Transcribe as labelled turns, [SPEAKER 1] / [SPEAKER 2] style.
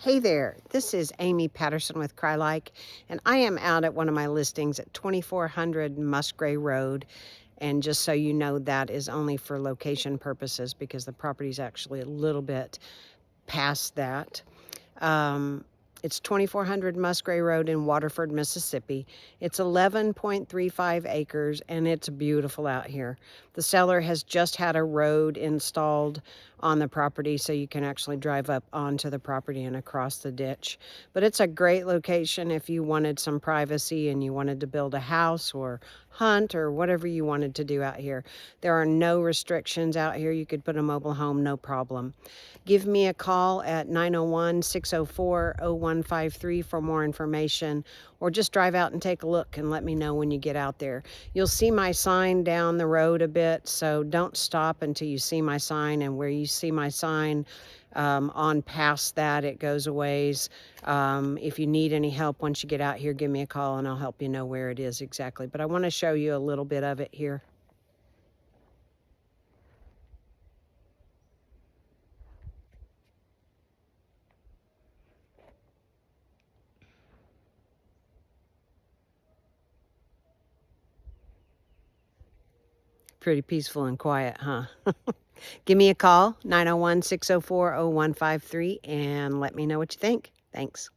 [SPEAKER 1] Hey there, this is Amy Patterson with Crye-Leike, and I am out at one of my listings at 2400 Musgray Road. And just so you know, that is only for location purposes because the property is actually a little bit past that. It's 2400 Musgray Road in Waterford, Mississippi. It's 11.35 acres and it's beautiful out here. The seller has just had a road installed on the property so you can actually drive up onto the property and across the ditch. But it's a great location if you wanted some privacy and you wanted to build a house or hunt or whatever you wanted to do out here. There are no restrictions out here. You could put a mobile home, no problem. Give me a call at 901-604-0153 for more information, or just drive out and take a look and let me know when you get out there. You'll see my sign down the road a bit, so don't stop until you see my sign, and where you see my sign on past that, it goes a ways. If you need any help once you get out here, give me a call and I'll help you know where it is exactly. But I want to show you a little bit of it here. Pretty peaceful and quiet, huh? Give me a call, 901-604-0153, and let me know what you think. Thanks.